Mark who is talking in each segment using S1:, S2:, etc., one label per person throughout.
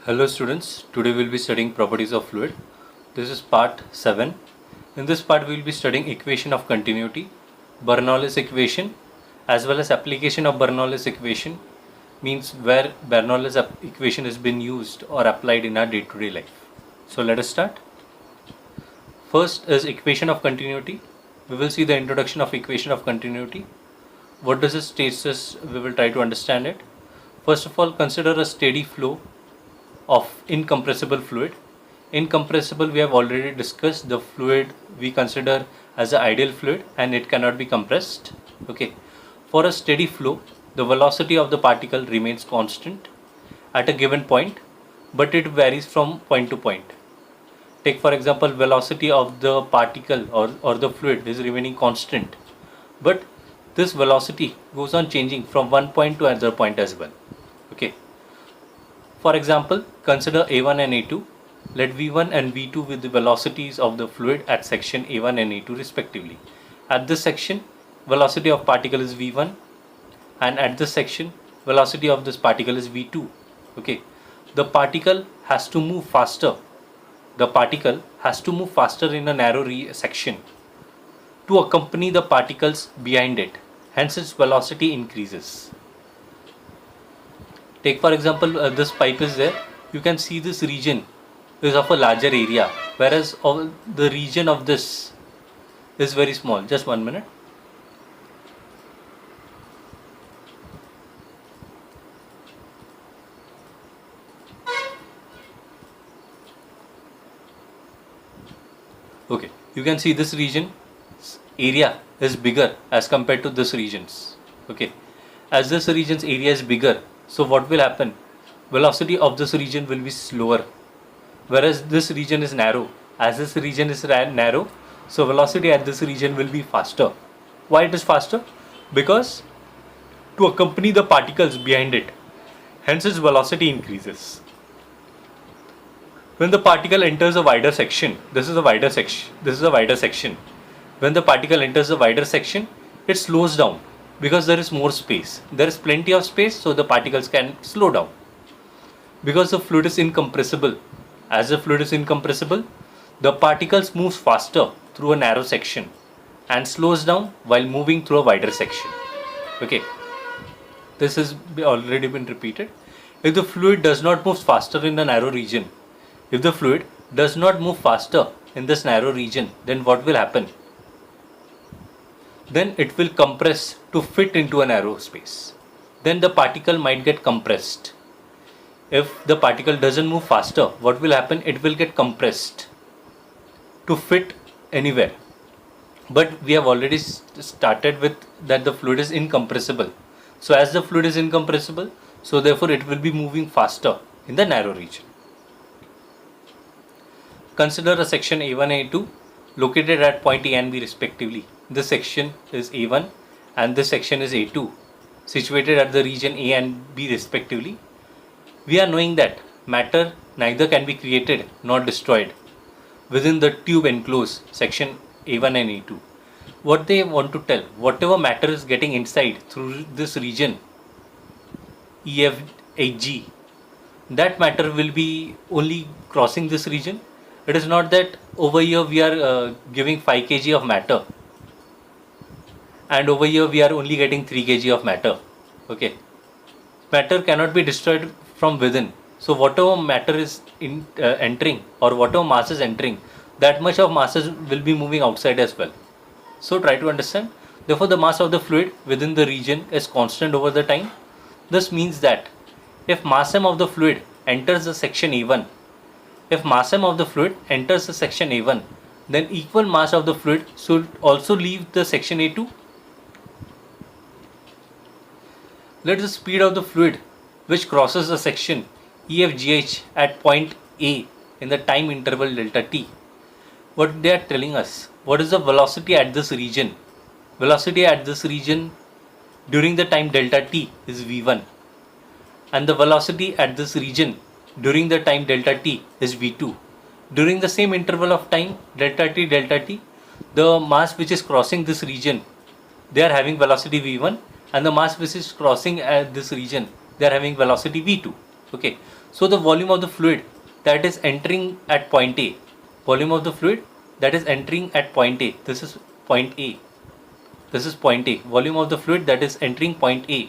S1: Hello students, today we will be studying properties of fluid. This is part 7. In this part we will be studying equation of continuity, Bernoulli's equation, as well as application of Bernoulli's equation, means where Bernoulli's equation has been used or applied in our day-to-day life. So let us start. First is equation of continuity. We will see the introduction of equation of continuity. What does it state us? We will try to understand it. First of all, consider a steady flow of incompressible fluid. Incompressible, we have already discussed. The fluid we consider as an ideal fluid and it cannot be compressed. Okay. For a steady flow, the velocity of the particle remains constant at a given point, but it varies from point to point. Take for example, velocity of the particle or the fluid is remaining constant, but this velocity goes on changing from one point to another point as well. Okay. For example, consider A1 and A2. Let V1 and V2 with the velocities of the fluid at section A1 and A2 respectively. At this section, velocity of particle is V1, and at this section, velocity of this particle is V2. Okay. The particle has to move faster. The particle has to move faster in a narrow section to accompany the particles behind it. Hence, its velocity increases. Take for example, this pipe is there. You can see this region is of a larger area, whereas the region of this is very small. Just 1 minute. Okay, you can see this region area is bigger as compared to this region's. Okay, as this region's area is bigger, so what will happen? Velocity of this region will be slower, whereas this region is narrow. As this region is narrow, so velocity at this region will be faster. Why it is faster? Because to accompany the particles behind it, hence its velocity increases. When the particle enters a wider section, this is a wider section. When the particle enters a wider section, it slows down because there is more space. There is plenty of space, so the particles can slow down. Because the fluid is incompressible. As the fluid is incompressible, the particles move faster through a narrow section and slows down while moving through a wider section. Okay, this has already been repeated. If the fluid does not move faster in the narrow region, if the fluid does not move faster in this narrow region, then what will happen? Then it will compress to fit into a narrow space. Then the particle might get compressed. If the particle doesn't move faster, what will happen? It will get compressed to fit anywhere. But we have already started with that the fluid is incompressible. So as the fluid is incompressible, so therefore it will be moving faster in the narrow region. Consider a section A1 and A2 located at point A and B respectively. This section is A1 and this section is A2, situated at the region A and B respectively. We are knowing that matter neither can be created nor destroyed within the tube enclosed section A1 and A2. What they want to tell, whatever matter is getting inside through this region EFHG, that matter will be only crossing this region. It is not that over here we are giving 5 kg of matter and over here we are only getting 3 kg of matter. Okay, matter cannot be destroyed from within. So whatever matter is entering or whatever mass is entering, that much of masses will be moving outside as well. So try to understand. Therefore the mass of the fluid within the region is constant over the time. This means that if mass m of the fluid enters the section A1, then equal mass of the fluid should also leave the section A2. Let the speed of the fluid which crosses the section EFGH at point A in the time interval delta t. What they are telling us, what is the velocity at this region? Velocity at this region during the time delta t is V1, and the velocity at this region during the time delta t is V2. During the same interval of time delta t, the mass which is crossing this region, they are having velocity V1, and the mass which is crossing this region, they are having velocity v2. Okay, So the volume of the fluid that is entering at point A, volume of the fluid that is entering at point A, this is point A, this is point A, volume of the fluid that is entering point A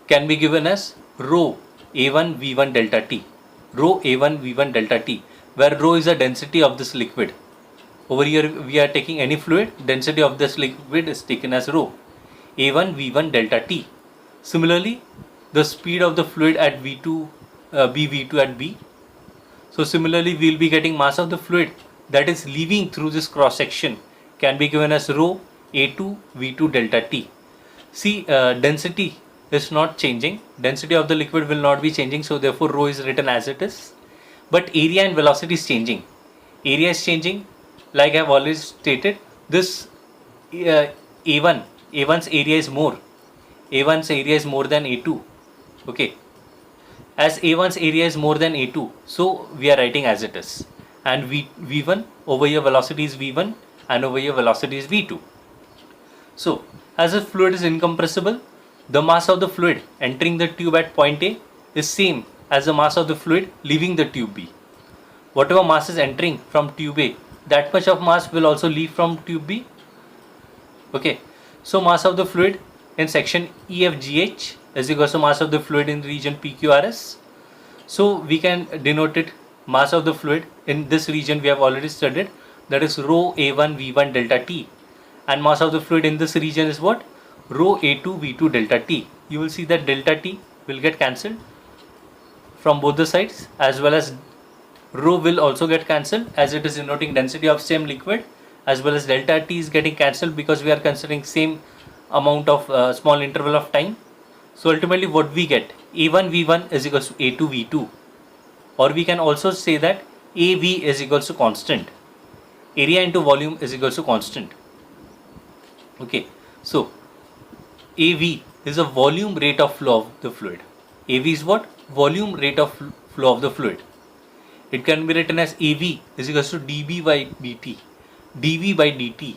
S1: can be given as rho A1 V1 delta T, rho A1 V1 delta T, where rho is the density of this liquid. Over here we are taking any fluid, density of this liquid is taken as rho A1 V1 delta T. Similarly, the speed of the fluid at V2, V2 at B. So similarly, we will be getting mass of the fluid that is leaving through this cross section can be given as rho A2 V2 delta T. See, density is not changing, density of the liquid will not be changing, so therefore rho is written as it is. But area and velocity is changing. Area is changing, like I have already stated. This A1's area is more. A1's area is more than A2. Okay. As A1's area is more than A2, so we are writing as it is. And V1, over here velocity is V1 and over here velocity is V2. So, as the fluid is incompressible, the mass of the fluid entering the tube at point A is same as the mass of the fluid leaving the tube B. Whatever mass is entering from tube A, that much of mass will also leave from tube B. Okay. So, mass of the fluid in section EFGH is equal to mass of the fluid in the region PQRS. So we can denote it mass of the fluid in this region we have already studied, that is rho A1 V1 delta T, and mass of the fluid in this region is what? Rho A2 V2 delta T. You will see that delta T will get cancelled from both the sides, as well as rho will also get cancelled as it is denoting density of same liquid, as well as delta T is getting cancelled because we are considering same amount of small interval of time. So ultimately what we get, A1 V1 is equals to A2 V2, or we can also say that AV is equals to constant, area into volume is equals to constant. Okay, so AV is a volume rate of flow of the fluid. AV is what? Volume rate of flow of the fluid. It can be written as AV is equals to dB by dt, dV by dt.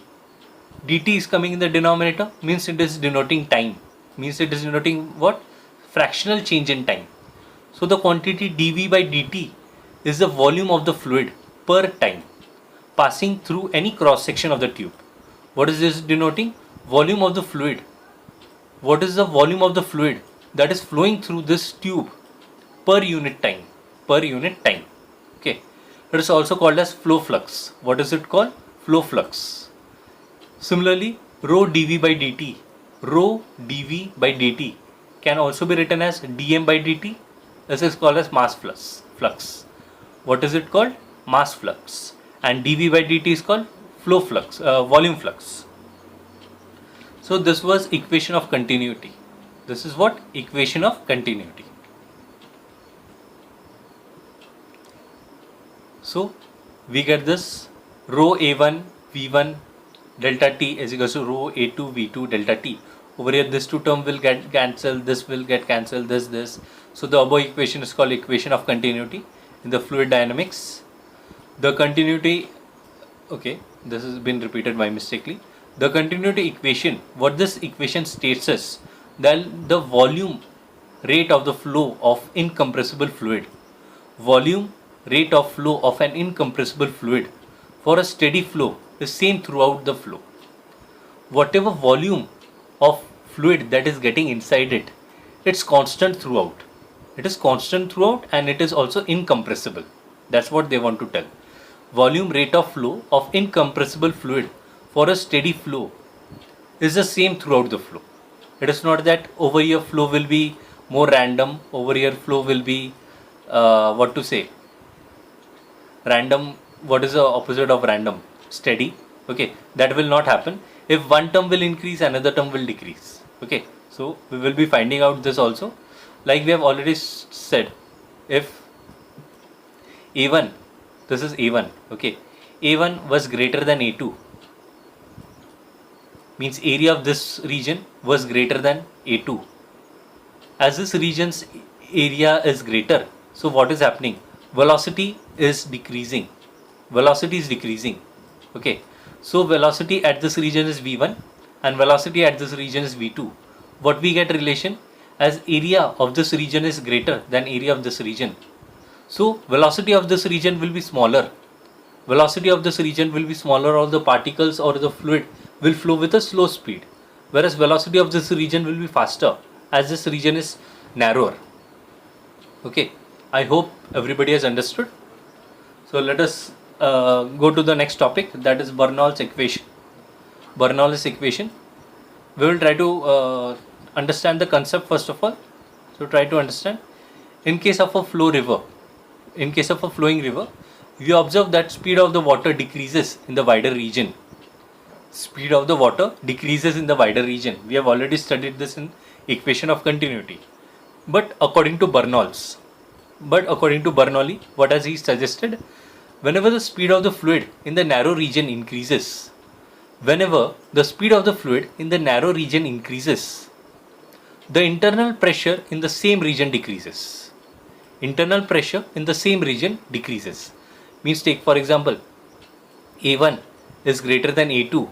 S1: dt is coming in the denominator, means it is denoting time, means it is denoting what? Fractional change in time. So the quantity dV by dt is the volume of the fluid per time passing through any cross section of the tube. What is this denoting? Volume of the fluid. What is the volume of the fluid that is flowing through this tube per unit time? Per unit time. Okay. It is also called as flow flux. What is it called? Flow flux. Similarly, rho dV by dt, rho dV by dt can also be written as dm by dt. This is called as mass flux. What is it called? Mass flux. And dV by dt is called flow flux, volume flux. So this was equation of continuity. This is what? Equation of continuity. So we get this rho A1 V1 delta T is equals to rho A2 V2 delta T. Over here this two term will get cancelled, this will get cancelled, this. So the above equation is called equation of continuity in the fluid dynamics. The continuity, okay, this has been repeated by mistakenly. The continuity equation, what this equation states is that the volume rate of the flow of incompressible fluid, volume rate of flow of an incompressible fluid for a steady flow is same throughout the flow. Whatever volume of fluid that is getting inside it, it's constant throughout. It is constant throughout and it is also incompressible. That's what they want to tell. Volume rate of flow of incompressible fluid for a steady flow is the same throughout the flow. It is not that over here flow will be more random, over here flow will be random. What is the opposite of random? Steady. Okay, that will not happen. If one term will increase, another term will decrease. Okay, so we will be finding out this also. Like we have already said, if A1, this is A1, okay, A1 was greater than A2, means area of this region was greater than A2. As this region's area is greater, so what is happening? Velocity is decreasing. Velocity is decreasing. Okay, so velocity at this region is V1 and velocity at this region is V2. What we get relation? as area of this region is greater than area of this region. So velocity of this region will be smaller. Velocity of this region will be smaller, or the particles or the fluid will flow with a slow speed, whereas velocity of this region will be faster as this region is narrower. Okay, I hope everybody has understood. So let us go to the next topic, that is Bernoulli's equation. Bernoulli's equation. We will try to understand the concept first of all. So try to understand. In case of a flowing river, we observe that speed of the water decreases in the wider region. Speed of the water decreases in the wider region. We have already studied this in equation of continuity. But according to Bernoulli, what has he suggested? Whenever the speed of the fluid in the narrow region increases, the internal pressure in the same region decreases. Means, take for example, A1 is greater than A2.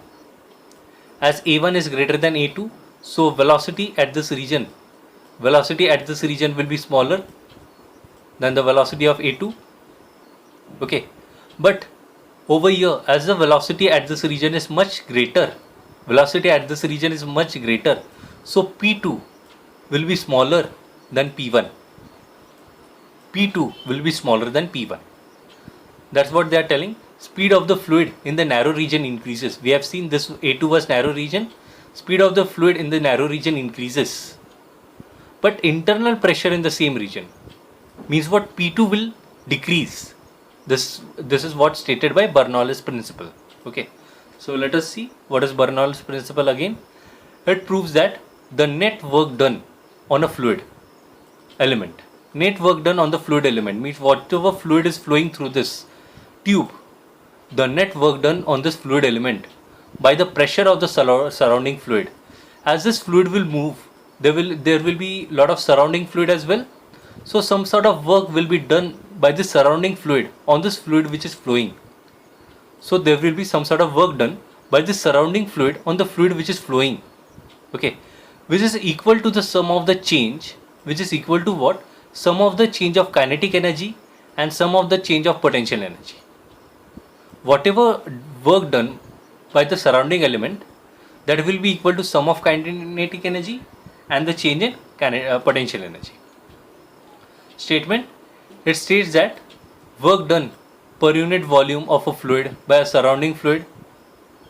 S1: As A1 is greater than A2, so velocity at this region will be smaller than the velocity of A2. Okay, but over here, as the velocity at this region is much greater, so P2 will be smaller than P1. That's what they are telling. Speed of the fluid in the narrow region increases. We have seen this A2 was narrow region. Speed of the fluid in the narrow region increases, but internal pressure in the same region means what? P2 will decrease. This is what stated by Bernoulli's principle. Okay, so let us see what is Bernoulli's principle again. It proves that the net work done on a fluid element, means whatever fluid is flowing through this tube, the net work done on this fluid element by the pressure of the surrounding fluid. As this fluid will move, there will be lot of surrounding fluid as well. So some sort of work will be done by this surrounding fluid on this fluid which is flowing. So there will be some sort of work done by this surrounding fluid on the fluid which is flowing. Okay, which is equal to the sum of the change, sum of the change of kinetic energy and sum of the change of potential energy. Whatever work done by the surrounding element, that will be equal to sum of kinetic energy and the change in potential energy. Statement. It states that work done per unit volume of a fluid by a surrounding fluid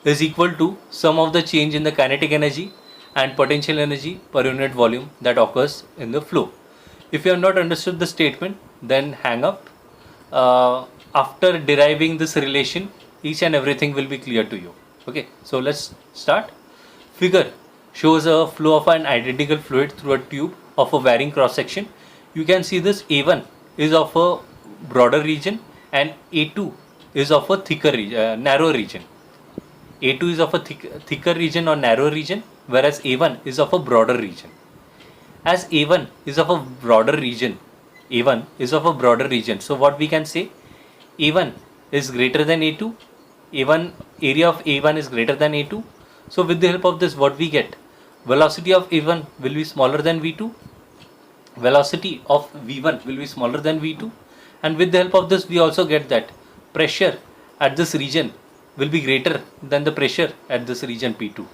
S1: is equal to sum of the change in the kinetic energy and potential energy per unit volume that occurs in the flow. If you have not understood the statement, then hang up. After deriving this relation, each and everything will be clear to you. Okay, so let's start. Figure shows a flow of an identical fluid through a tube of a varying cross section. You can see this A1 is of a broader region and A2 is of a thicker narrow region. A2 is of a thicker region or narrow region, whereas A1 is of a broader region. As A1 is of a broader region, so what we can say, A1 is greater than A2, area of A1 is greater than A2. So with the help of this, what we get, velocity of A1 will be smaller than V2, velocity of V1 will be smaller than V2, and with the help of this we also get that pressure at this region will be greater than the pressure at this region P2,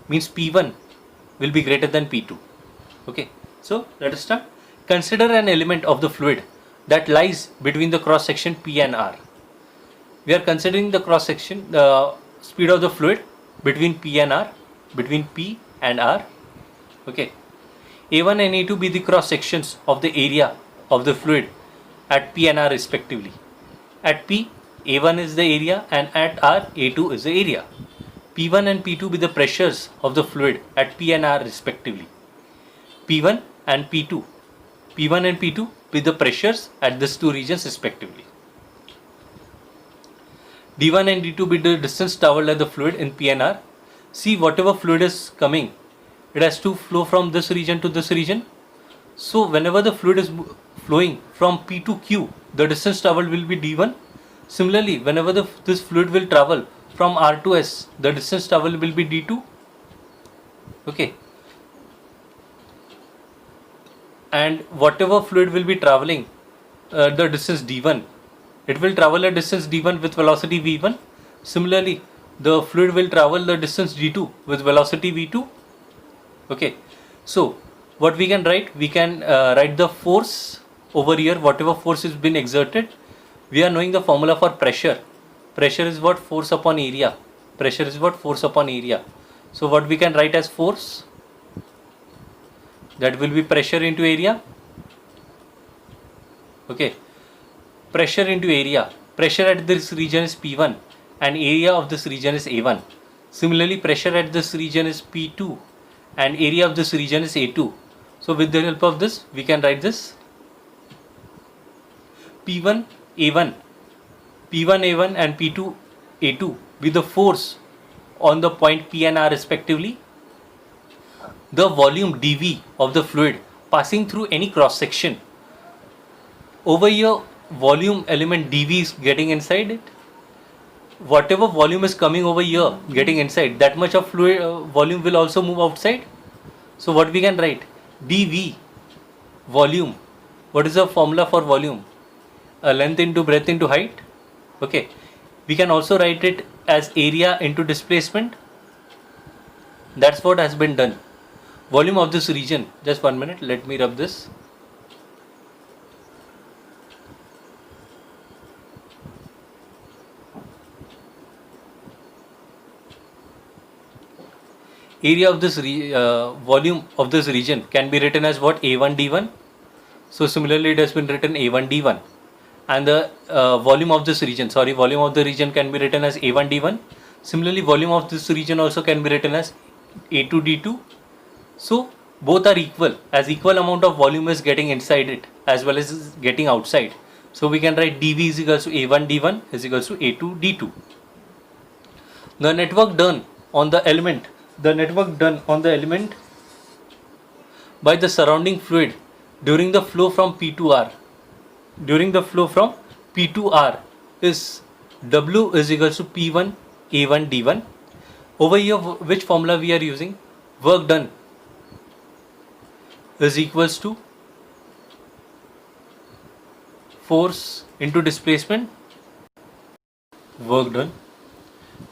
S1: means P1 will be greater than P2. Okay, so let us start. Consider an element of the fluid that lies between the cross section P and R. We are considering the cross section, the speed of the fluid between P and R. Okay, A1 and A2 be the cross sections of the area of the fluid at P and R respectively. At P, A1 is the area, and at R, A2 is the area. P1 and P2 be the pressures of the fluid at P and R respectively. P1 and P2 be the pressures at these two regions respectively. D1 and D2 be the distance traveled by the fluid in P and R. See, whatever fluid is coming, it has to flow from this region to this region. So whenever the fluid is flowing from P to Q, the distance traveled will be D1. Similarly, whenever this fluid will travel from R to S, the distance traveled will be D2. Okay. and whatever fluid will be traveling the distance d1, it will travel a distance d1 with velocity v1. Similarly, the fluid will travel the distance d2 with velocity v2. Okay, so what we can write, we can write the force over here, whatever force has been exerted. We are knowing the formula for pressure. Pressure is what? Force upon area. Pressure is what? Force upon area. So what we can write as force, that will be pressure into area. Okay, pressure into area. Pressure at this region is P1 and area of this region is A1. Similarly, pressure at this region is P2 and area of this region is A2. So with the help of this, we can write this P1 A1, P1 A1 and P2 A2 be the force on the point P and R respectively. The volume dV of the fluid passing through any cross section. Over here, volume element dV is getting inside it. Whatever volume is coming over here, getting inside, that much of fluid volume will also move outside. So what we can write? dV, volume. What is the formula for volume? Length into breadth into height. Okay, we can also write it as area into displacement. That's what has been done. Volume of this region, just 1 minute, let me rub this. Area of this volume of this region can be written as what? A1 d1. So similarly, it has been written A1 d1, and the volume of this region, volume of the region can be written as A1 d1. Similarly, volume of this region also can be written as A2 d2. So both are equal, as equal amount of volume is getting inside it as well as getting outside. So we can write dV is equals to A1 d1 is equals to A2 d2. The network done on the element, by the surrounding fluid during the flow from P to R, is W is equals to P1 A1 D1. Over here, which formula we are using? Work done is equals to force into displacement. Work done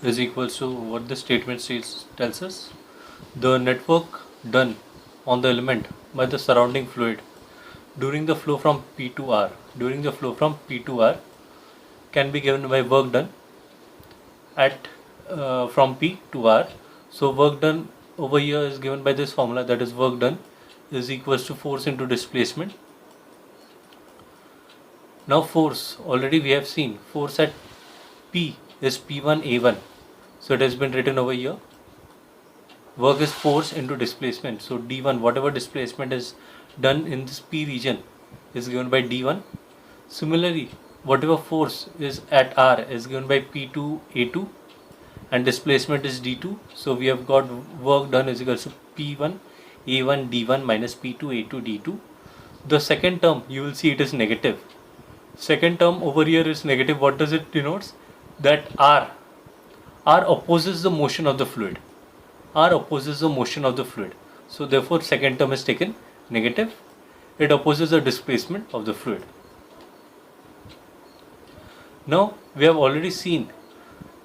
S1: is equals to what the statement tells us. The network done on the element by the surrounding fluid during the flow from P to R, can be given by work done at from P to R. So work done over here is given by this formula, that is work done is equals to force into displacement. Now force, already we have seen force at P is P1 A1, so it has been written over here. Work is force into displacement, so D1, whatever displacement is done in this P region is given by D1. Similarly, whatever force is at R is given by P2 A2 and displacement is D2. So we have got work done is equal to P1 A1 D1 minus P2 A2 D2. The second term, you will see it is negative. Second term over here is negative. What does it denotes? That R opposes the motion of the fluid. So therefore second term is taken negative. It opposes the displacement of the fluid. Now we have already seen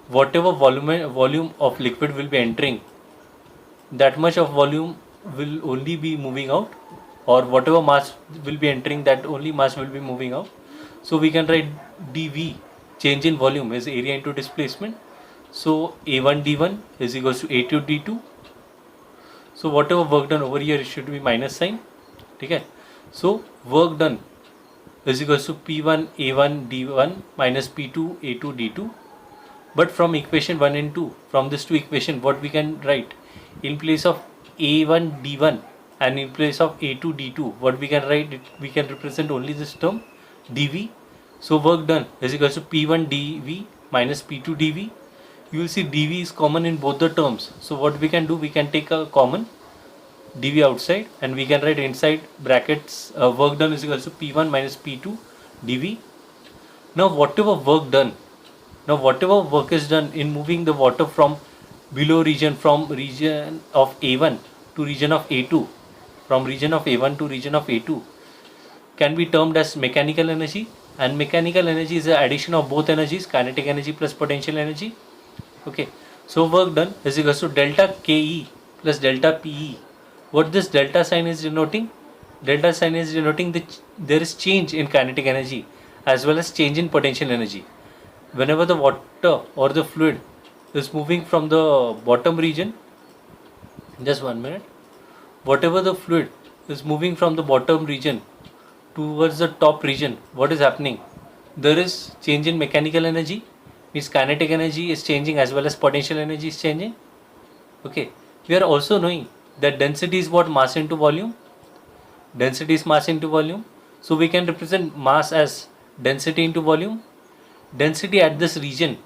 S1: whatever volume of liquid will be entering, that much of volume will only be moving out, or whatever mass will be entering, that only mass will be moving out. So we can write dV, change in volume, is area into displacement. So A1 D1 is equals to A2 D2. So whatever work done over here, it should be minus sign. Okay. So work done is equals to P1 A1 D1 minus P2 A2 D2. But from equation 1 and 2, from this two equation, what we can write? In place of A1 D1 and in place of A2 D2, what we can write? We can represent only this term dV. So work done is equals to P1 dV minus P2 dV. You will see dV is common in both the terms. So what we can do? We can take a common dV outside and we can write inside brackets work done is equals to P1 minus P2 dV. Now whatever work is done in moving the water from below region, from region of A1 to region of A2, from region of A1 to region of A2 can be termed as mechanical energy, and mechanical energy is the addition of both energies, kinetic energy plus potential energy. Okay, so work done is equals to delta Ke plus delta Pe. What this delta sign is denoting? Delta sign is denoting that there is change in kinetic energy as well as change in potential energy. Whenever the water or the fluid is moving from the bottom region, just 1 minute, whatever the fluid is moving from the bottom region towards the top region, what is happening? There is change in mechanical energy, means kinetic energy is changing as well as potential energy is changing. Okay, we are also knowing that density is what? Mass into volume. Density is mass into volume. So we can represent mass as density into volume. Density at this region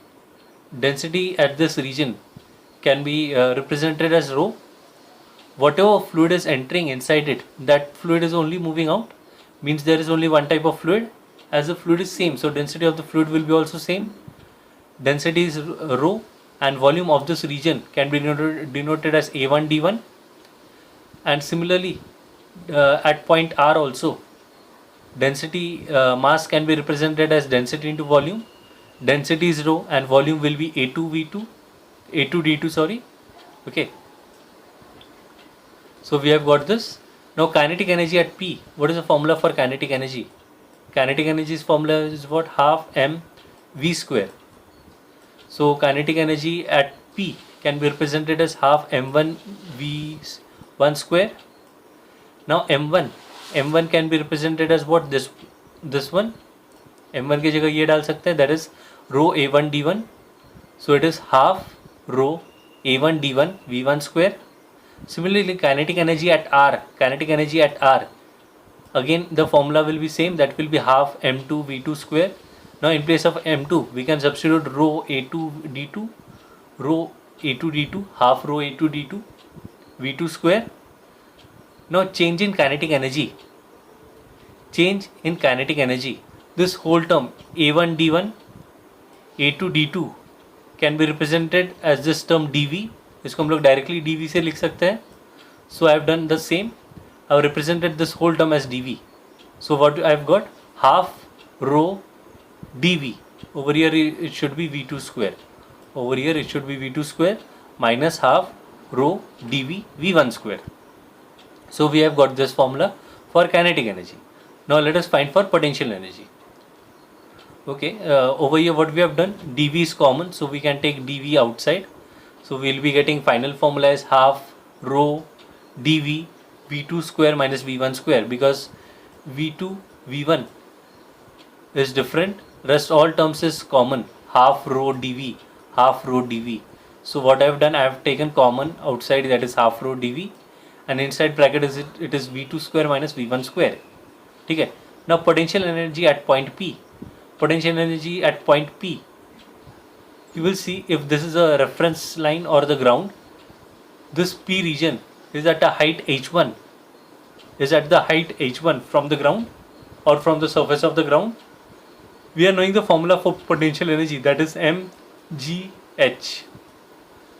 S1: can be represented as rho. Whatever fluid is entering inside it, that fluid is only moving out, means there is only one type of fluid. As the fluid is same, so density of the fluid will be also same. Density is rho, and volume of this region can be denoted as A1 D1. And similarly at point R also, density mass can be represented as density into volume. Density is rho and volume will be A2 D2, sorry. Okay, so we have got this. Now kinetic energy at P, what is the formula for kinetic energy? Kinetic energy's formula is what? Half mv square. So kinetic energy at P can be represented as half m1 v1 square. Now m1 can be represented as what? This one. m1 की जगह ये डाल सकते हैं, that is rho a1 d1. So it is half rho a1 d1 v1 square. Similarly, kinetic energy at R, again the formula will be same, that will be half m2 v2 square. Now in place of m2 we can substitute rho a2 d2, half rho a2 d2 v2 square. Now change in kinetic energy, this whole term a1 d1 a2 d2 can be represented as this term dv. इसको हम लोग directly dv से लिख सकते हैं. So I have done the same. I have represented this whole term as dv. So what I have got? Half rho dv. Over here it should be v2 square. Minus half rho dv v1 square. So we have got this formula for kinetic energy. Now let us find for potential energy. Okay, over here what we have done? dv is common, so we can take dv outside. So we will be getting final formula as half rho dv v2 square minus v1 square, because v2 v1 is different, rest all terms is common, half rho dv. So what I have done, I have taken common outside, that is half rho dv, and inside bracket it is v2 square minus v1 square. Okay. Now potential energy at point P. You will see, if this is a reference line or the ground, this P region is at a height h1, from the ground or from the surface of the ground. We are knowing the formula for potential energy, that is mgh.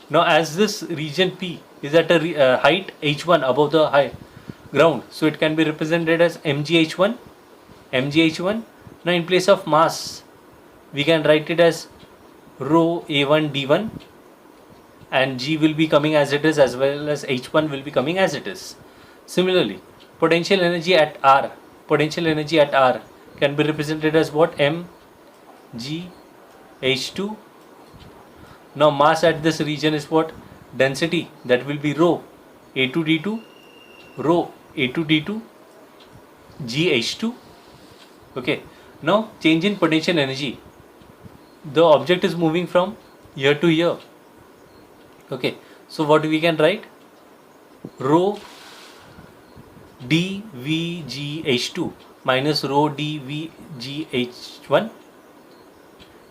S1: Now as this region P is at a height h1 above the high ground, so it can be represented as mgh1. Now in place of mass we can write it as rho a1 d1, and g will be coming as it is, as well as h1 will be coming as it is. Similarly, potential energy at R can be represented as what? mgh2. Now mass at this region is what? Density, that will be rho a2 d2 gh2. Okay. Now change in potential energy, the object is moving from here to here. Okay, so what we can write? Rho dvgh2 minus rho dvgh1.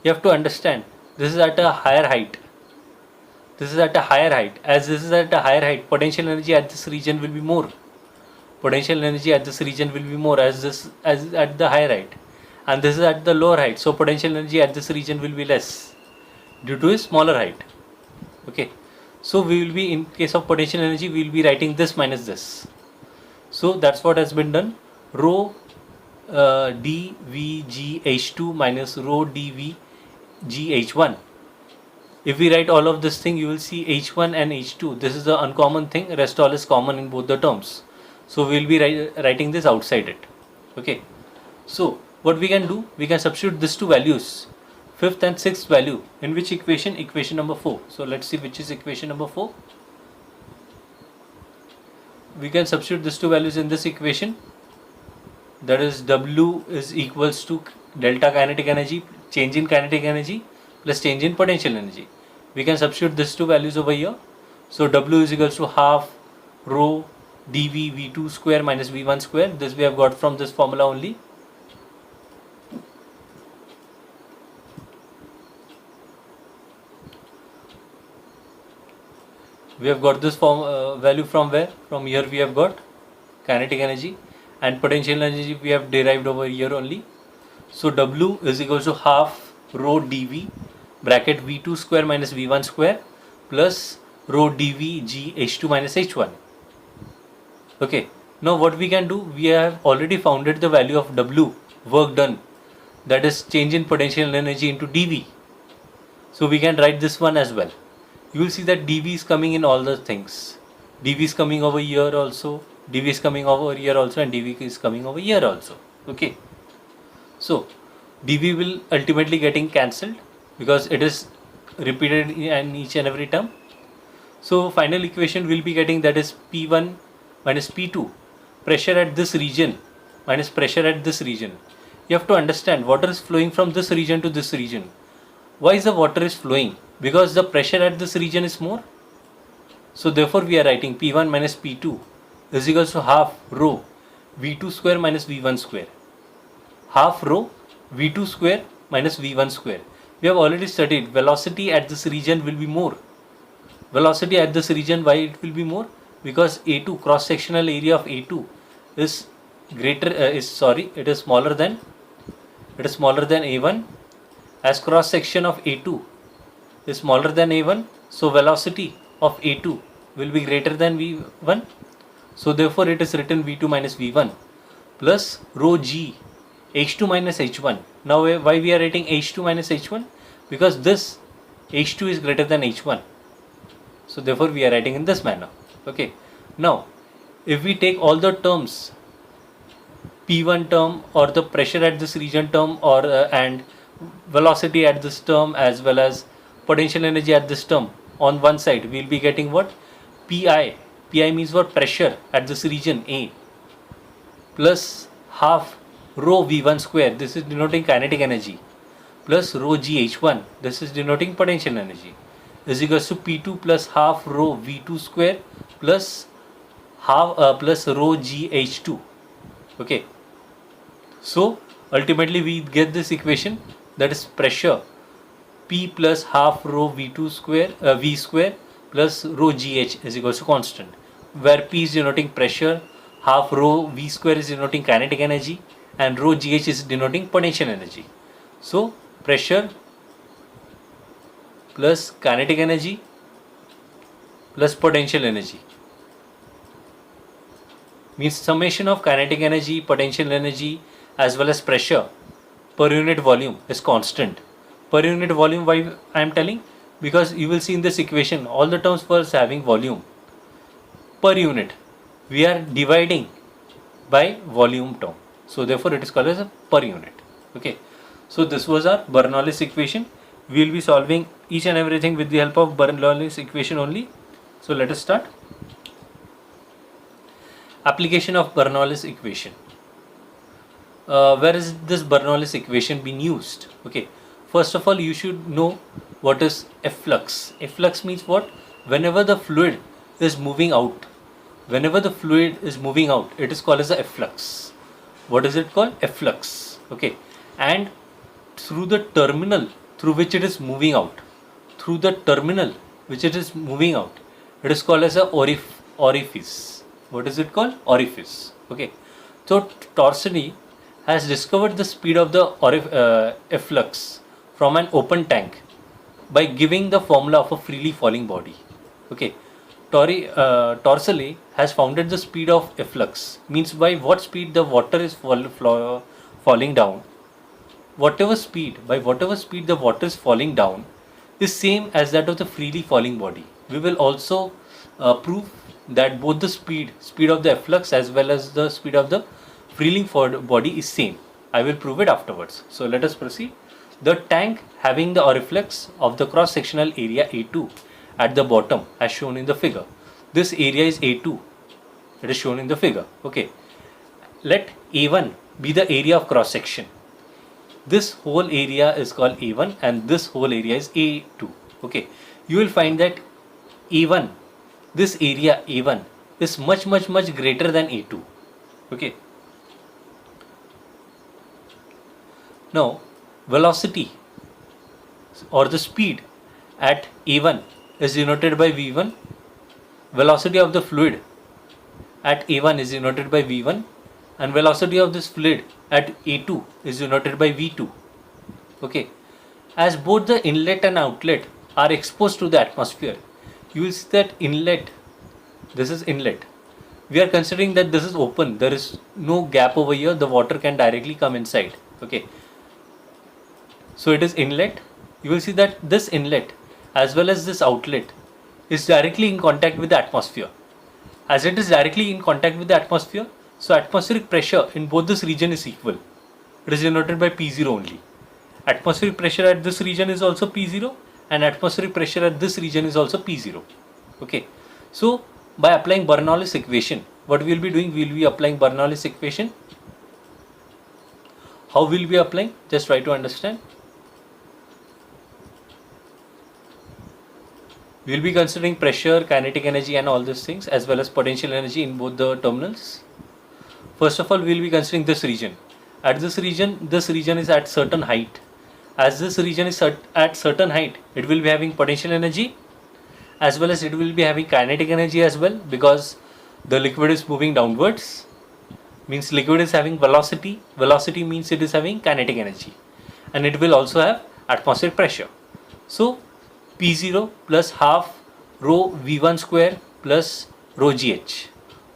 S1: You have to understand, this is at a higher height. As this is at a higher height, potential energy at this region will be more. As at the higher height, and this is at the lower height, so potential energy at this region will be less due to a smaller height. Okay, so we will be, in case of potential energy, we will be writing this minus this. So that's what has been done. Rho dVgh2 minus rho dVgh1. If we write all of this thing, you will see h1 and h2. This is the uncommon thing. Rest all is common in both the terms. So we will be writing this outside it. Okay. So what we can do, we can substitute these two values, fifth and sixth value, in which equation? Equation number 4. So let's see which is equation number 4. We can substitute these two values in this equation. That is, W is equals to delta kinetic energy, change in kinetic energy, plus change in potential energy. We can substitute these two values over here. So W is equals to half rho dV V2 square minus V1 square. This we have got from this formula only. We have got this value from where? From here we have got kinetic energy, and potential energy we have derived over here only. So W is equal to half rho dV bracket V2 square minus V1 square plus rho dV G H2 minus H1. Okay, now what we can do, we have already founded the value of W, work done, that is change in potential energy into dV. So we can write this one as well. You will see that dV is coming in all the things. dV is coming over here also, dV is coming over here also, and dV is coming over here also. Okay. So dV will ultimately getting cancelled because it is repeated in each and every term. So final equation will be getting, that is P1 minus P2, pressure at this region minus pressure at this region. You have to understand, water is flowing from this region to this region. Why is the water is flowing? Because the pressure at this region is more. So therefore we are writing P1 minus P2 is equals to half rho V2 square minus V1 square. Half rho V2 square minus V1 square. We have already studied velocity at this region will be more. Velocity at this region, why it will be more? Because A2, cross sectional area of A2 is it is smaller than A1, as cross section of A2 is smaller than A1, so velocity of A2 will be greater than V1. So therefore it is written V2 minus V1 plus rho G H2 minus H1. Now why we are writing H2 minus H1? Because this H2 is greater than H1. So therefore we are writing in this manner. Okay. Now if we take all the terms, P1 term or the pressure at this region term or and velocity at this term as well as potential energy at this term on one side, we will be getting what? Pi. Pi means what? Pressure at this region A plus half rho V1 square, this is denoting kinetic energy, plus rho GH1, this is denoting potential energy, is equals to P2 plus half rho V2 square plus plus rho GH2. Okay. So ultimately we get this equation, that is pressure P plus half rho V2 square V square plus rho GH is equals to constant, where P is denoting pressure, half rho V square is denoting kinetic energy, and rho GH is denoting potential energy. So pressure plus kinetic energy plus potential energy means summation of kinetic energy, potential energy as well as pressure per unit volume is constant. Per unit volume, why I am telling? Because you will see in this equation all the terms first having volume. Per unit we are dividing by volume term, so therefore it is called as a per unit. Okay. So this was our Bernoulli's equation. We will be solving each and everything with the help of Bernoulli's equation only. So let us start. Application of Bernoulli's equation. Where is this Bernoulli's equation being used? Okay. First of all, you should know what is efflux. Efflux means what? Whenever the fluid is moving out, it is called as a efflux. What is it called? Efflux. Okay. And through the terminal through which it is moving out, it is called as a orifice. What is it called? Orifice. Okay. So Torricelli has discovered the speed of the efflux from an open tank by giving the formula of a freely falling body. Okay. Torseley has founded the speed of efflux, means by what speed the water is falling down. Whatever speed the water is falling down is same as that of the freely falling body. We will also prove that both the speed of the efflux as well as the speed of the freely falling body is same. I will prove it afterwards. So let us proceed. The tank having the oriflex of the cross sectional area A2 at the bottom as shown in the figure. This area is A2. It is shown in the figure. Okay. Let A1 be the area of cross section. This whole area is called A1 and this whole area is A2. Okay. You will find that A1, this area A1 is much greater than A2. Okay. Now, velocity or the speed at A1 is denoted by V1. Velocity of the fluid at A1 is denoted by V1 and velocity of this fluid at A2 is denoted by V2. Okay. As both the inlet and outlet are exposed to the atmosphere, you will see that inlet, this is inlet. We are considering that this is open, there is no gap over here, the water can directly come inside. Okay. So it is inlet. You will see that this inlet as well as this outlet is directly in contact with the atmosphere. As it is directly in contact with the atmosphere, so atmospheric pressure in both this region is equal. It is denoted by P0 only. Atmospheric pressure at this region is also P0 and atmospheric pressure at this region is also P0. Okay. So by applying Bernoulli's equation, what we will be doing? We will be applying Bernoulli's equation. How will we be applying? Just try to understand. We will be considering pressure, kinetic energy and all these things as well as potential energy in both the terminals. First of all, we will be considering this region. At this region is at certain height. As this region is at certain height, it will be having potential energy as well as it will be having kinetic energy as well, because the liquid is moving downwards, means liquid is having velocity. Velocity means it is having kinetic energy, and it will also have atmospheric pressure. So P0 plus half rho V1 square plus rho GH.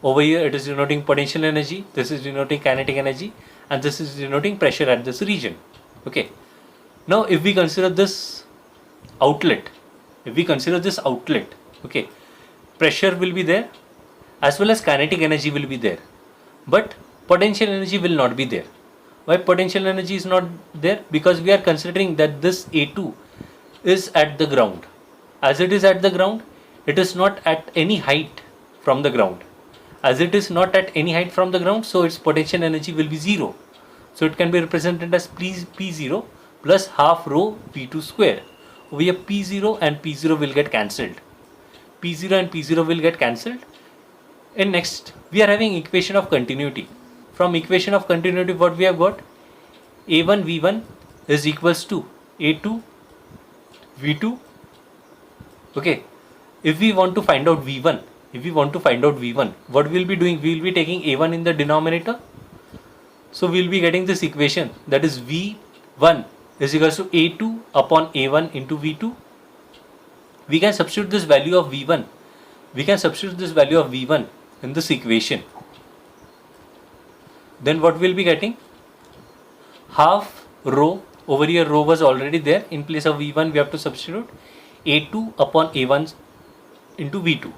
S1: Over here it is denoting potential energy, this is denoting kinetic energy, and this is denoting pressure at this region. Okay. Now if we consider this outlet, okay, pressure will be there as well as kinetic energy will be there, but potential energy will not be there. Why potential energy is not there? Because we are considering that this A2 is at the ground. As it is at the ground, it is not at any height from the ground. As it is not at any height from the ground, so its potential energy will be 0. So it can be represented as P0 plus half rho V2 square. Over here P0 and P0 will get cancelled. P0 and P0 will get cancelled. And next, we are having equation of continuity. From equation of continuity, what we have got? A1 V1 is equals to A2 V2. Okay. If we want to find out V1, what we will be doing? We will be taking A1 in the denominator. So we will be getting this equation, that is V1 is equals to A2 upon A1 into V2. We can substitute this value of V1. In this equation. Then what we will be getting? Half rho, over here rho was already there, in place of V1 we have to substitute A2 upon A1 into V2.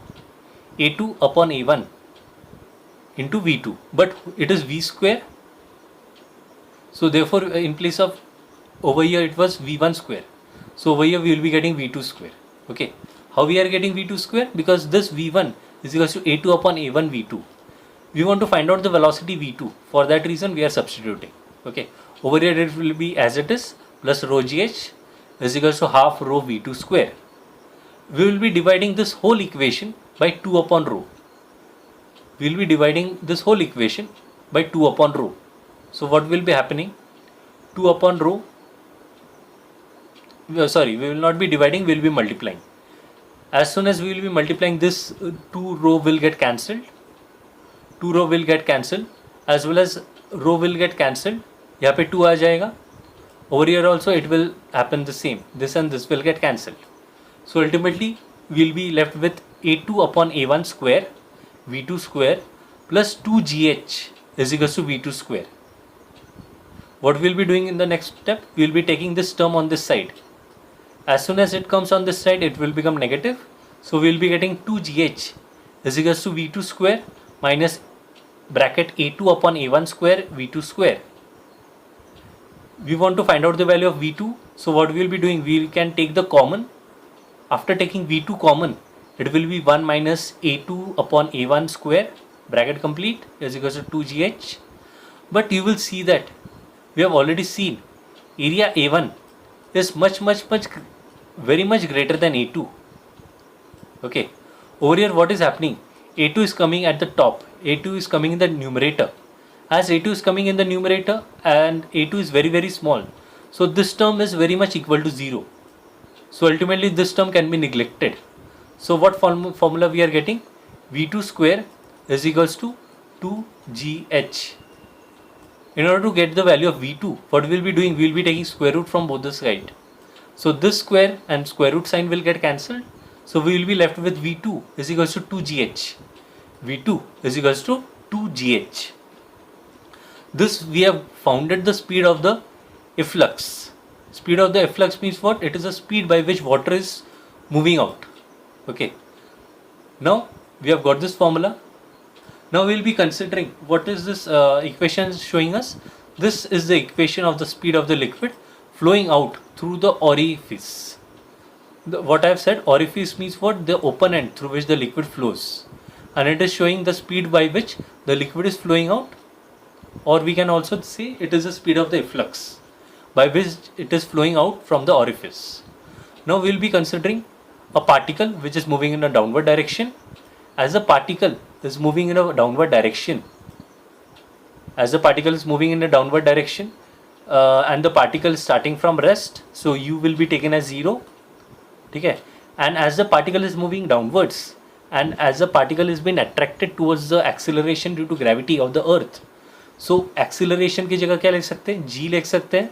S1: A2 upon A1 into V2, but it is V square. So therefore in place of over here it was V1 square. So over here we will be getting V2 square. Okay. How we are getting V2 square? Because this V1 is equal to A2 upon A1 V2. We want to find out the velocity V2. For that reason we are substituting. Okay. Over here it will be as it is plus rho GH is equal to half rho V2 square. We will be dividing this whole equation by 2 upon rho. We will be dividing this whole equation by 2 upon rho. So what will be happening? 2 upon rho. We will not be dividing, we will be multiplying. As soon as we will be multiplying, this 2 rho will get cancelled. 2 rho will get cancelled as well as rho will get cancelled. यहाँ पे 2 आ जाएगा. Over here also it will happen the same. This and this will get cancelled. So ultimately we will be left with A2 upon A1 square V2 square plus 2GH is equals to V2 square. What we'll be doing in the next step, we'll be taking this term on this side. As soon as it comes on this side, it will become negative. So we'll be getting 2GH is equals to V2 square minus bracket A2 upon A1 square V2 square. We want to find out the value of V2. So what we'll be doing, we can take the common. After taking V2 common, it will be 1 minus A2 upon A1 square bracket complete is equals to 2GH. But you will see that we have already seen area A1 is very much greater than A2. Okay, over here what is happening? A2 is coming at the top, A2 is coming in the numerator. As A2 is coming in the numerator and A2 is very small, so this term is very much equal to 0. So ultimately this term can be neglected. So what formula we are getting? V2 square is equals to 2GH. In order to get the value of V2, what we will be doing? We will be taking square root from both the sides. So this square and square root sign will get cancelled. So we will be left with V2 is equals to 2GH. V2 is equals to 2GH. This we have founded the speed of the efflux. Speed of the efflux means what? It is the speed by which water is moving out. Okay. Now we have got this formula. Now we will be considering what is this equation showing us. This is the equation of the speed of the liquid flowing out through the orifice. What I have said, orifice means what? The open end through which the liquid flows. And it is showing the speed by which the liquid is flowing out. Or we can also say it is the speed of the efflux by which it is flowing out from the orifice. Now we will be considering a particle which is moving in a downward direction. As the particle is moving in a downward direction, and the particle is starting from rest, so u will be taken as 0. Okay? And as the particle is moving downwards, and as the particle is being attracted towards the acceleration due to gravity of the earth, so acceleration की जगह क्या लिख सकते हैं? G लिख सकते हैं.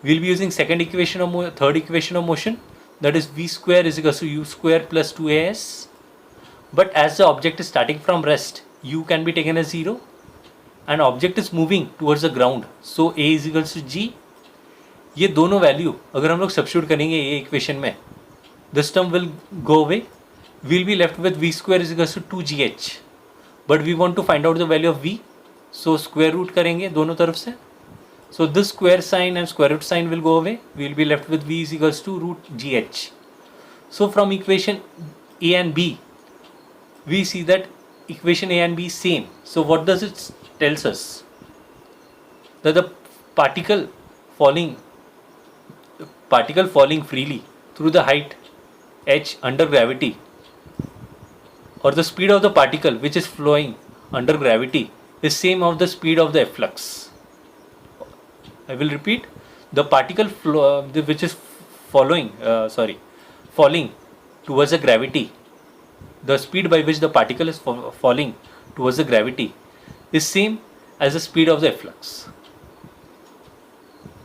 S1: We will be using third equation of motion, that is v square is equals to u square plus 2as. But as the object is starting from rest, u can be taken as 0 and object is moving towards the ground, so a is equals to g. ये दोनों value अगर हम लोग substitute करेंगे ये equation में, this term will go away. We will be left with v square is equals to 2gh. But we want to find out the value of v, so square root करेंगे दोनों तरफ से. So this square sign and square root sign will go away. We will be left with v is equals to root gh. So from equation a and b, we see that equation a and b is same. So what does it tells us? That the particle falling freely through the height h under gravity, or the speed of the particle which is flowing under gravity, is same of the speed of the efflux. I will repeat, the particle which is falling towards the gravity, the speed by which the particle is falling towards the gravity is same as the speed of the efflux.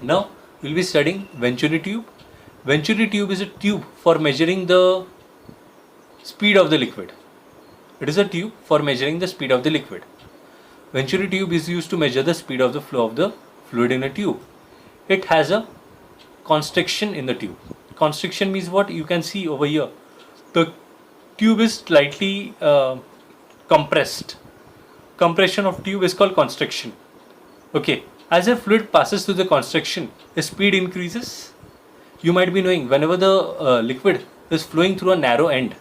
S1: Now we will be studying Venturi tube. Venturi tube is a tube for measuring the speed of the liquid. It is a tube for measuring the speed of the liquid. Venturi tube is used to measure the speed of the flow of the fluid in a tube. It has a constriction in the tube. Constriction means what? You can see over here. The tube is slightly compressed. Compression of tube is called constriction. Okay. As a fluid passes through the constriction, the speed increases. You might be knowing whenever the liquid is flowing through a narrow end,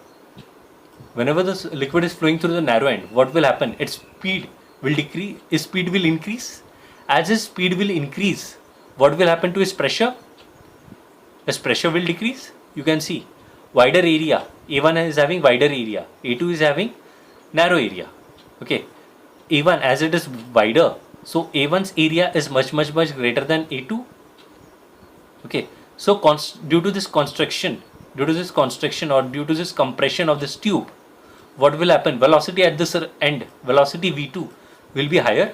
S1: what will happen? Its speed will decrease, its speed will increase. As its speed will increase, what will happen to its pressure? Its pressure will decrease. You can see wider area. A1 is having wider area. A2 is having narrow area. Okay. A1 as it is wider, so A1's area is much greater than A2. Okay. So due to this constriction or due to this compression of this tube, what will happen? Velocity at this end, velocity v2 will be higher.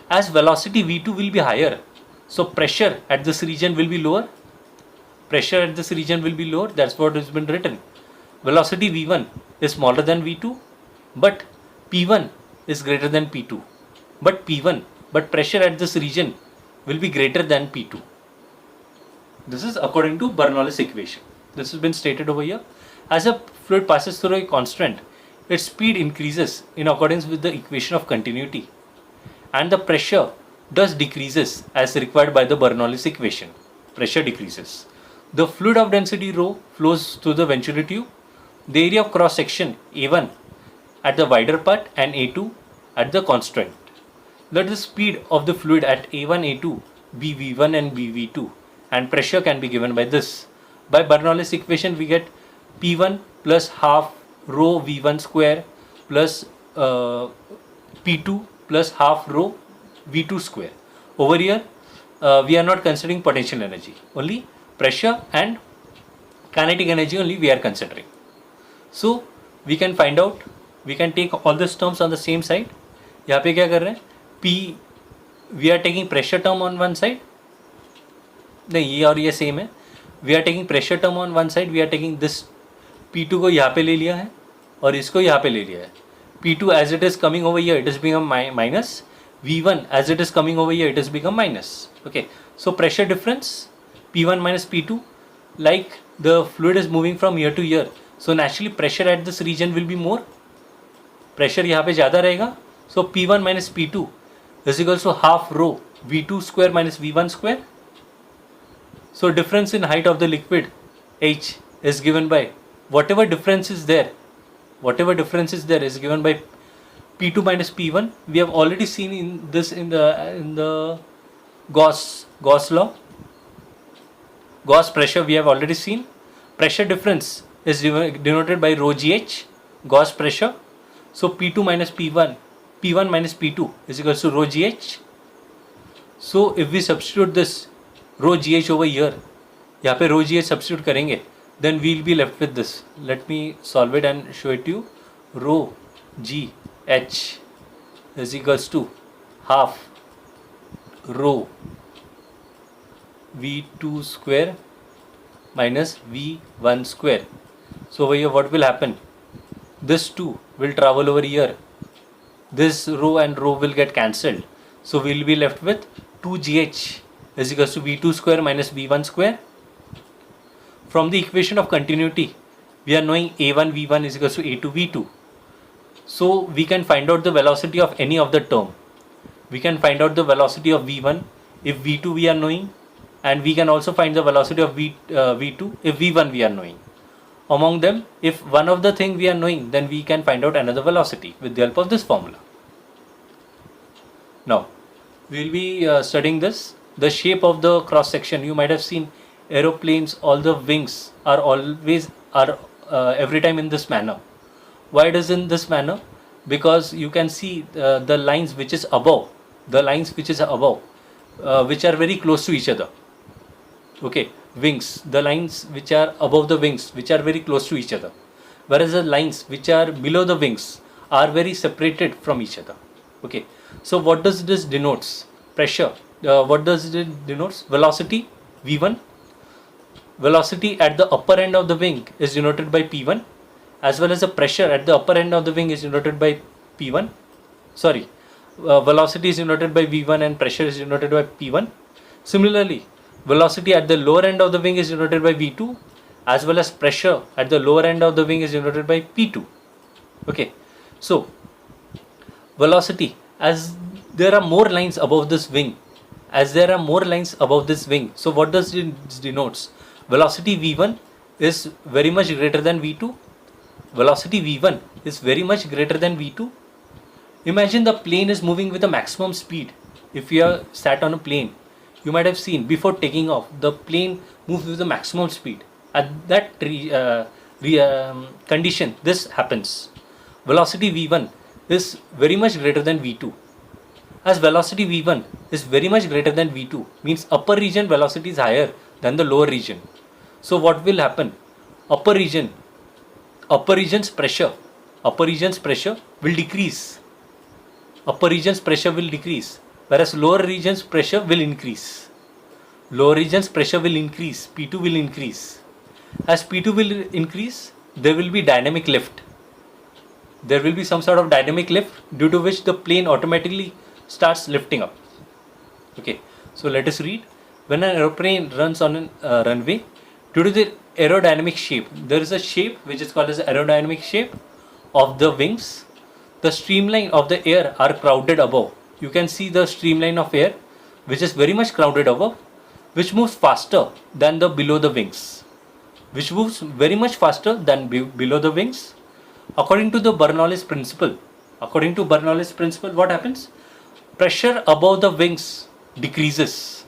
S1: As velocity v2 will be higher, so pressure at this region will be lower. That's what has been written. velocity v1 is smaller than v2, but p1 is greater than p2. But pressure at this region will be greater than p2. This is according to Bernoulli's equation. This has been stated over here. As a fluid passes through a constant, its speed increases in accordance with the equation of continuity, and the pressure thus decreases as required by the Bernoulli's equation. Pressure decreases. The fluid of density rho flows through the venturi tube. The area of cross section A1 at the wider part and A2 at the constant. Let the speed of the fluid at A1, A2 be V1 and BV2, and pressure can be given by this. By Bernoulli's equation, we get P1 plus half rho V1 square plus P2 plus half rho V2 square. Over here, we are not considering potential energy, only pressure and kinetic energy only we are considering. So we can find out, we can take all these terms on the same side. यहाँ पे क्या कर रहे हैं? P, we are taking pressure term on one side. नहीं, ये और ये सेम है. We are taking pressure term on one side. We are taking this P2 को यहाँ पे ले लिया है और इसको यहाँ पे ले लिया है. P2 as it is coming over here, it is become minus. V1 as it is coming over here, it has become minus. Okay, so pressure difference P1 minus P2, like the fluid is moving from here to here, so naturally pressure at this region will be more. Pressure यहाँ पे ज़्यादा रहेगा, so P1 minus P2 is equals to half rho V2 square minus V1 square. So difference in height of the liquid H is given by whatever difference is there is given by P2 minus P1. We have already seen in this in the Gauss law. Gauss pressure we have already seen. Pressure difference is denoted by rho gh, Gauss pressure. So P2 minus P1 minus P2 is equals to rho gh. So if we substitute this rho gh over here, यहाँ पे rho gh substitute करेंगे, then we will be left with this. Let me solve it and show it to you. Rho gh is equals to half rho V2 square minus V1 square. So over here what will happen? This 2 will travel over here. This rho and rho will get cancelled. So we will be left with 2gh is equals to V2 square minus V1 square. From the equation of continuity, we are knowing A1 V1 is equals to A2 V2. So we can find out the velocity of any of the term. We can find out the velocity of V1 if V2 we are knowing, and we can also find the velocity of V2 if V1 we are knowing. Among them, if one of the thing we are knowing, then we can find out another velocity with the help of this formula. Now, we will be studying this. The shape of the cross section, you might have seen aeroplanes, all the wings are every time in this manner. Why it is in this manner? Because you can see the lines which is above, which are very close to each other. Okay, wings, the lines which are above the wings, which are very close to each other, whereas the lines which are below the wings are very separated from each other. Okay, so what does this denotes? Pressure. What does it denotes? Velocity V1. Velocity at the upper end of the wing is denoted by P1, as well as the pressure at the upper end of the wing is denoted by P1. Sorry, velocity is denoted by V1 and pressure is denoted by P1. Similarly, velocity at the lower end of the wing is denoted by V2, as well as pressure at the lower end of the wing is denoted by P2. Okay, so velocity, as there are more lines above this wing, so what does it denotes? Velocity V1 is very much greater than V2. Velocity V1 is very much greater than V2. Imagine the plane is moving with a maximum speed. If you are sat on a plane, you might have seen before taking off, the plane moves with the maximum speed. At that condition, this happens. Velocity V1 is very much greater than V2. As velocity V1 is very much greater than V2, means upper region velocity is higher than the lower region. So what will happen? Upper region's pressure will decrease. Whereas lower region's pressure will increase. P2 will increase. As P2 will increase, there will be dynamic lift. There will be some sort of dynamic lift due to which the plane automatically starts lifting up. Okay, so let us read. When an aeroplane runs on a runway, due to the aerodynamic shape, there is a shape which is called as the aerodynamic shape of the wings. The streamline of the air are crowded above. You can see the streamline of air which is very much crowded above, which moves faster than the below the wings, which moves very much faster than below the wings. According to the Bernoulli's principle, what happens? Pressure above the wings decreases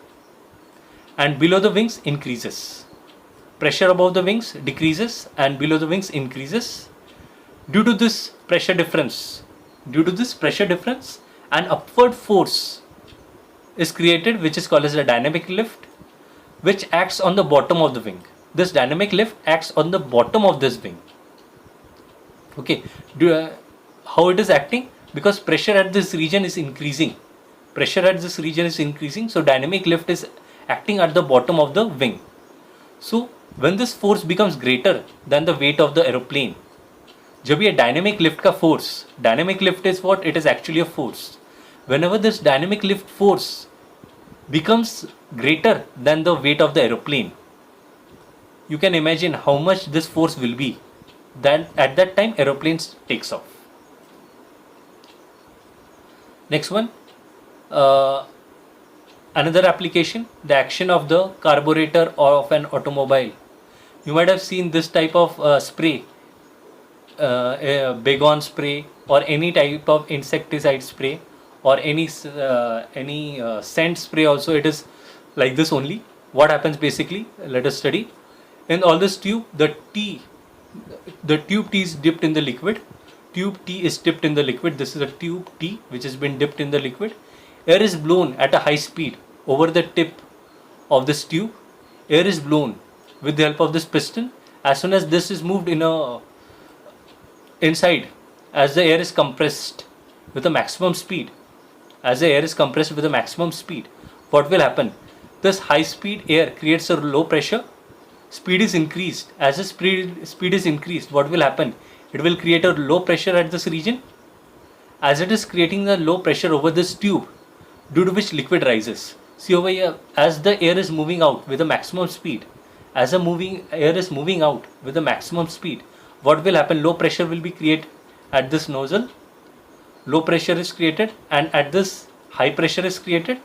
S1: and below the wings increases. Pressure above the wings decreases and below the wings increases. Due to this pressure difference, an upward force is created which is called as a dynamic lift, which acts on the bottom of the wing. This dynamic lift acts on the bottom of this wing. Okay, how it is acting? Because pressure at this region is increasing. So dynamic lift is acting at the bottom of the wing. So when this force becomes greater than the weight of the aeroplane, जब ये dynamic lift का force, dynamic lift is what? It is actually a force. Whenever this dynamic lift force becomes greater than the weight of the aeroplane, you can imagine how much this force will be. Then at that time aeroplane takes off. Next one, another application, the action of the carburetor of an automobile. You might have seen this type of spray, a Baygon spray or any type of insecticide spray or any scent spray also. It is like this only. What happens basically? Let us study. In all this tube, the tube T is dipped in the liquid. This is a tube T which has been dipped in the liquid. Air is blown at a high speed over the tip of this tube. Air is blown with the help of this piston. As soon as this is moved inside, as the air is compressed with a maximum speed, what will happen? This high speed air creates a low pressure. Speed is increased. As the speed is increased, what will happen? It will create a low pressure at this region. As it is creating a low pressure over this tube, due to which liquid rises. See over here, as the air is moving out with a maximum speed, what will happen? Low pressure will be created at this nozzle. Low pressure is created and at this high pressure is created.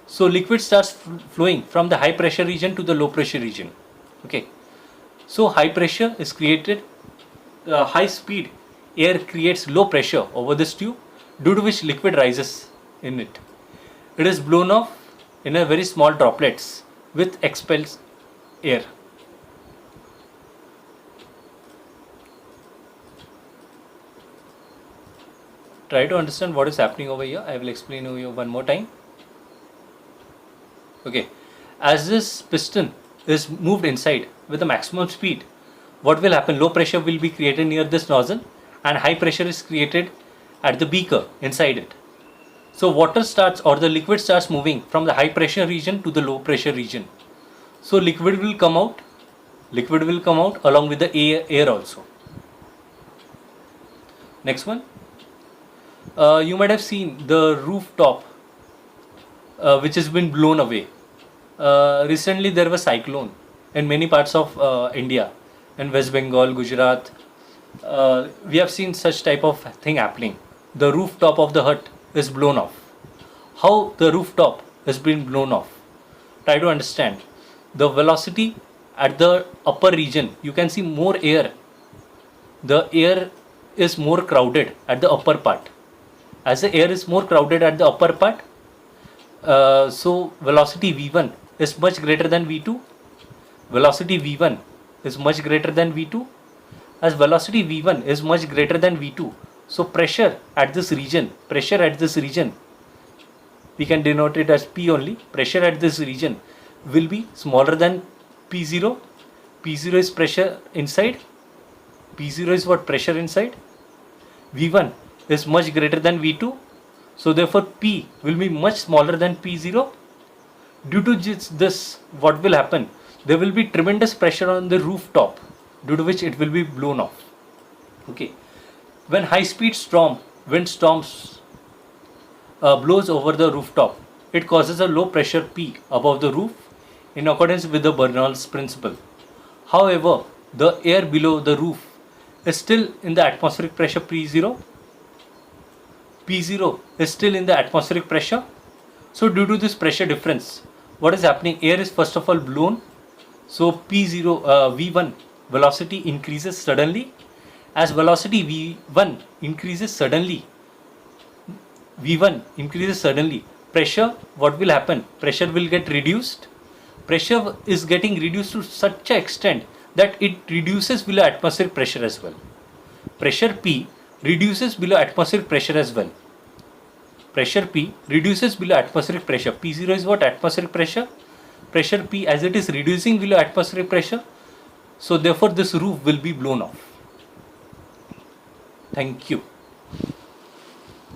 S1: So liquid starts flowing from the high pressure region to the low pressure region. Okay, so high pressure is created, high speed air creates low pressure over this tube, due to which liquid rises in it. It is blown off in a very small droplets with expels air. Try to understand what is happening over here. I will explain over here one more time. Okay, as this piston is moved inside with a maximum speed, what will happen? Low pressure will be created near this nozzle and high pressure is created at the beaker inside it. So water starts, or the liquid starts moving from the high pressure region to the low pressure region. So liquid will come out along with the air also. Next one, you might have seen the rooftop which has been blown away. Recently there was cyclone in many parts of India, in West Bengal, Gujarat. We have seen such type of thing happening. The rooftop of the hut is blown off. How the rooftop has been blown off? Try to understand. The velocity at the upper region, you can see more air. The air is more crowded at the upper part. As the air is more crowded at the upper part, so velocity V1 is much greater than V2. Velocity V1 is much greater than V2. As velocity V1 is much greater than V2, so pressure at this region, we can denote it as P only. Pressure at this region will be smaller than P0. P0 is pressure inside. P0 is what? Pressure inside. V1 is much greater than V2. So therefore P will be much smaller than P0. Due to this, what will happen? There will be tremendous pressure on the rooftop due to which it will be blown off. Okay, when high speed wind storms blows over the rooftop, it causes a low pressure P above the roof in accordance with the Bernoulli's principle. However, the air below the roof is still in the atmospheric pressure P0. P0 is still in the atmospheric pressure. So due to this pressure difference, what is happening? Air is first of all blown. So P0 V1 velocity increases suddenly. As velocity V1 increases suddenly, pressure, what will happen? Pressure will get reduced. Pressure is getting reduced to such an extent that it reduces below atmospheric pressure as well. Pressure P reduces below atmospheric pressure as well. Pressure P reduces below atmospheric pressure. P0 is what? Atmospheric pressure. Pressure P, as it is reducing below atmospheric pressure, so therefore this roof will be blown off. Thank you.